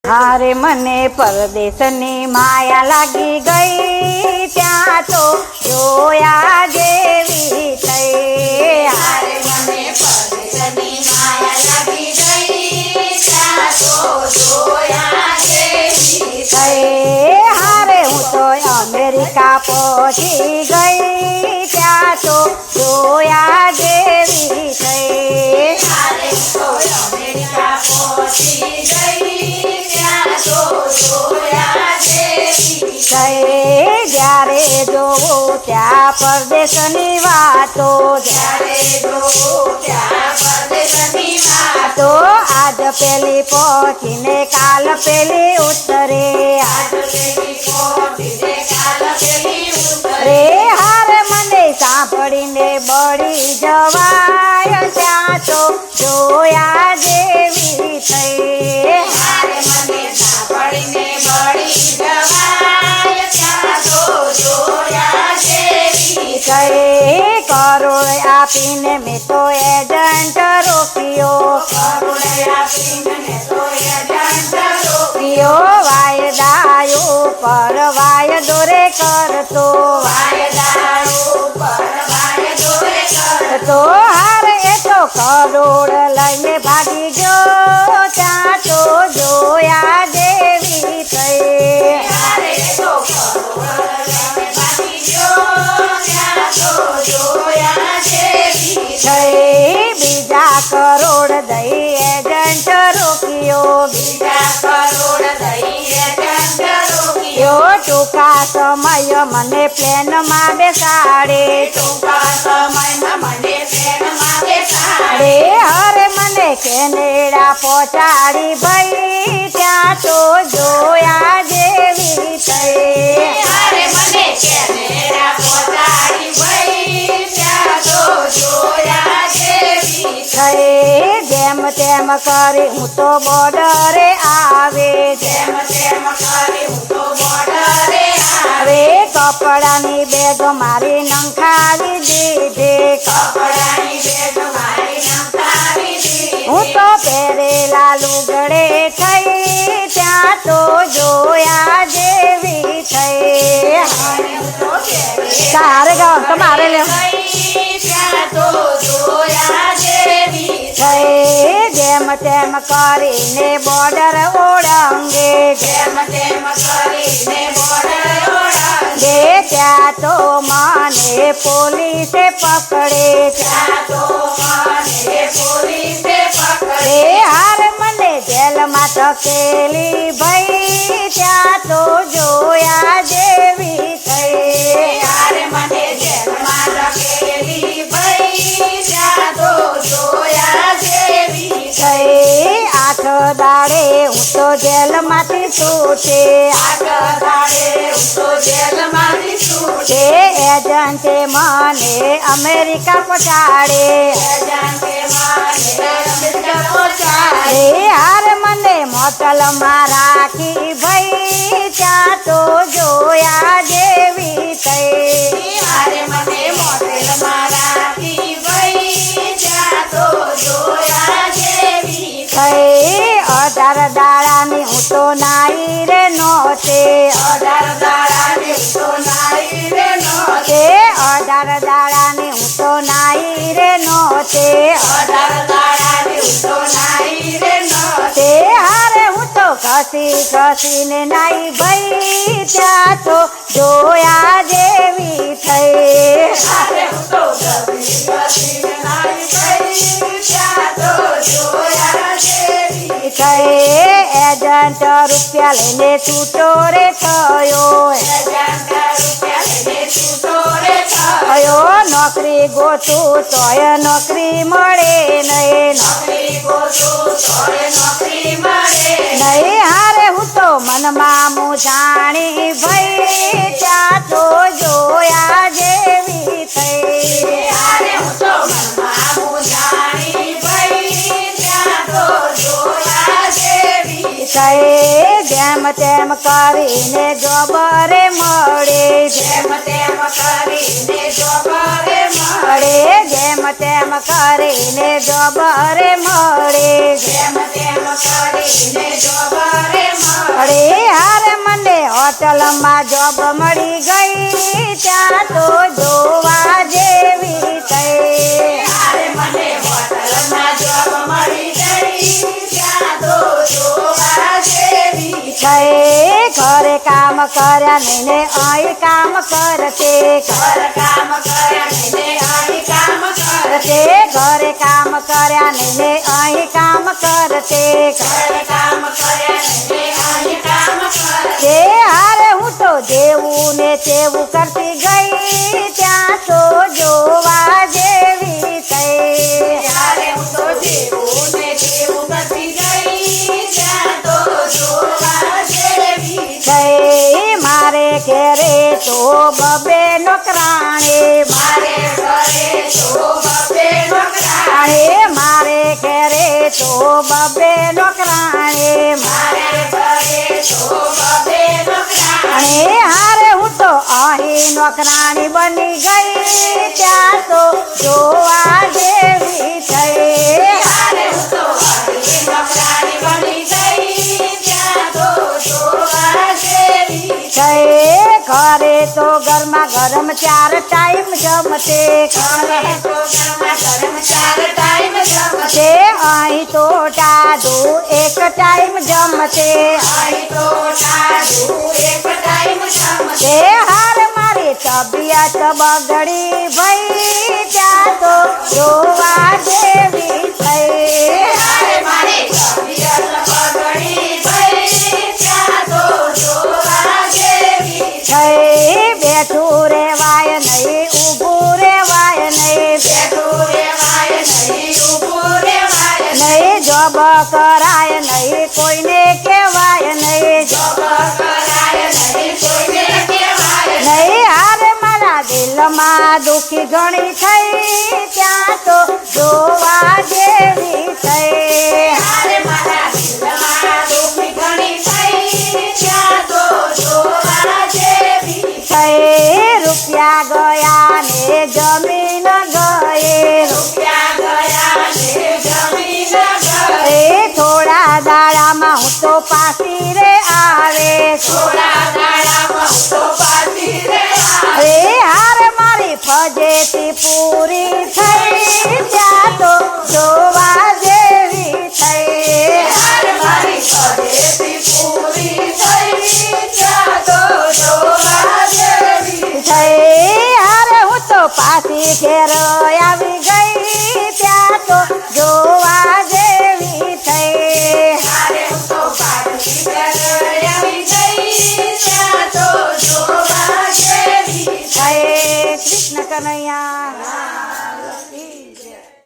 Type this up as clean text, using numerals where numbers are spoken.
હારે મને પરદેશની માયા લાગી ગઈ, ત્યાં તો જોયા જેવી થઈ. હારે મને પરદેશની માયા લાગી ગઈ, ત્યાં તો જોયા જેવી થઈ. હારે હું તો અમેરિકા પહોંચી ગઈ, ત્યાં તો જોયા જેવી થઈ. હારે તો અમેરિકા પહોંચી ગઈ, ત્યાં તો જોયા જેવી થઈ. જ્યારે જોઉં ત્યાં પરદેશની વાતો, જ્યારે જોઉં ત્યાં પરદેશની વાતો, આજ પેલી પહોંચીને કાલ પેલી ઉતરે. આજ પેલી પહોંચીને કાલ પેલી ઉતરે. રે હારે મને સાંભળીને બળી જવાય, ત્યાં તો જોયા જેવી થઈ. હારે મને સાંભળીને બળી જવાય, ત્યાં તો જોયા જેવી થઈ. કરોડ આપીને મેં તો એજન્ટ રોક્યો, કરુણે આપીને મેં તો એજન્ટ રોક્યો. વાયદાયો પર વાયદો રે કરતો, વાયદાઓ પર વાયદો રે કરતો. તો હારે એ તો કરોડ લઈને ભાગી ગયો, ત્યાં તો જોયા જેવી થઈ. હારે તો કરોડ લઈને ભાગી ગયો, ત્યાં તો જોયા જેવી થઈ. બીજા કરોડ દઈ એજન્ટ રોક્યો, બીજા કરોડ દઈ એજન્ટ રોક્યો. ટૂંકા સમય મને પ્લેનમાં બેસાડે, ટૂંકા સમયમાં મને પ્લેનમાં બેસાડે. હરે મને કેનેડા પહોંચાડી ભાઈ, ત્યાં તો જોયા જેવી થઈ. હારે મને કેનેડા પહોંચાડી ભઈ, ત્યાં તો જોયા જેવી થઈ. જેમ તેમ કરી હું તો બોર્ડરે આવે, જેમ તેમ કરી હું તો બોર્ડરે હવે કપડાની બેગ મારી નંખાવી દીધી. કપડાની બેગ મારી નંખાવી દીધી. હું તો પહેરેલા લુગડે થઈ, ત્યાં તો જોયા જેવી થઈ. અને હું તો પહેરેલા તારે ગાવ તમારે લે ગઈ, ત્યાં તો જોયા જેવી થઈ. જેમ તેમ કરીને બોર્ડર ઓળંગે, જેમ તેમ કરીને બોર્ડર ઓળંગે. ત્યાં તો મને પોલીસે પકડે. ત્યાં તો મને પોલીસે પકડે. હાર મને જેલમાં ધકેલી ભાઈ, ત્યાં તો જોયા જેવી થઈ. હારે મને જેલમાં ધકેલી ભઈ, ત્યાં તો જોયા જેવી થઈ. 8 દાડે હું તો જેલમાંથી છૂટે, આઠ દાડે હું તો જેલમાંથી છૂટે. એજન્ટે મને અમેરિકા પહોંચાડે. એજન્ટે મને અમેરિકા પહોંચાડે. હાર મને મોટલમાં રાખી ભાઈ, ત્યાં તો જોયા જેવી થઈ. હારે મને મોટેલમાં રાખી ભઈ, ત્યાં તો જોયા જેવી થઈ. 18 દાડાની હું તો નાઈ રે નહોતે, 18 દાડાની હું તો નાઈ રે નહોતે. 18 દાડાની હું તો નાઈ રે નહોતે. 18 દાડાની હું તો નાઈ રે નહોતે. હારે હું તો ઘસી ઘસીને નાઈ ભાઈ, ત્યાં તો જોયા જેવી થઈ. હારે હું તો ગભી ગભીને નાઈ ગઈ, ત્યાં તો જોયા જેવી થઈ. એજન્ટ રૂપિયા લઈને છૂટો રે થયો, એજન્ટ રૂપિયા લઈને છૂટો રે થયો. નોકરી ગોતું તોય નોકરી મળે નહીં, નોકરી ગોતું તોય નોકરી મળે નહીં. હારે હું તો મનમાં હું જાણી ભાઈ, ત્યાં તો જોયા જેવી થઈ. હારે હું તો મનમાં હું જાણી ભઈ, ત્યાં તો જોયા જેવી થઈ. જેમ તેમ કરીને જોબરે મળે, જેમ તેમ કરીને જોબરે મળે. જેમ તેમ કરીને જોબરે મળે. જેમ તેમ કરીને જોબરે મળે. હોટલમાં જોબ મળી ગઈ ત્યાં તો જોવા જેવી થઈ અરે મને હોટલમાં જોબ મળી ગઈ ત્યાં તો જોવા જેવી થઈ ઘરે કામ કર્યા નહીં ને અહીં કામ કરતે ઘર કામ કર્યા ને અહીં કામ કરતે ઘરે કામ કર્યા નહીં ને અહીં કામ કરતે ઘર કામ કર્યા ને અહીં કામ તે હારે હું તો જેવું ને તેવું કરતી ગઈ ત્યાં તો જોવા જેવી થઈ ત્યારે હું તો જેવું ને તેવું કરતી ગઈ ત્યાં તો જોવા જેવી થઈ મારે ઘેરે તો બબે નોકરાણી મારે ઘરે તો બબે નોકરા મારે ઘેરે તો બબે નોકરાણી મારે ઘરે તો બબે નોકરા હારે હું તો અહીં નોકરાણી બની ગઈ ત્યાં તો જોવા જેવી થઈ ત્યારે હું તો અહીં નોકરાણી બની ગઈ ત્યાં તો જોવા જેવી થઈ ઘરે તો ગરમ 4 ટાઈમ જમતે ઘરે તો ઘરમાં ગરમ 4 ટાઈમ જમશે તે અહીં તો ટાઢું 1 ટાઈમ જમતે અહીં તો ટાઢું એક ટાઈમ જમશે તે હાર મારી તબિયત બગડી ભઈ ત્યાં તો જોવા જેવી થઈ ત્યારે મારી તબિયત બગડી ગઈ ત્યાં તો જોવા જેવી થઈ બેઠું રેવાય નહીં ઊભું રેવાય નહીં બેઠું રેવાય નહીં ઊભું રેવાય નહીં જોબ કરાય નહીં કોઈને કહેવાય નહીં જોબ કરાય નહીં કોઈને કહેવાય નહીં હારે મારા દિલમાં દુખી ઘણી થઈ ત્યાં તો જોવા જેવી થઈ ત્યારે મારા દિલમાં દુઃખ ઘણી થઈ ત્યાં તો જોવા જેવી થઈ રૂપિયા ગયા ને જમીન ગયે રૂપિયા ગયા ને જમીન ગઈ એ થોડા દાડામાં હું તો પાછી રે આવે થોડા દાડામાં હું તો પાછી રે આવે અરે હાર મારી ફજેતી પૂરી થઈ ત્યાં તો જોવા જેવી થઈ ત્યારે મારી ફજેતી પૂરી થઈ ત્યાં તો જોવા જેવી થઈ હારે હું તો પાછી ઘેર આવી ગઈ ત્યાં તો જોવા જેવી થઈ ત્યારે હું તો પાછી ઘરે આવી ગઈ ત્યાં તો જોવા જેવી જય કૃષ્ણ કનૈયા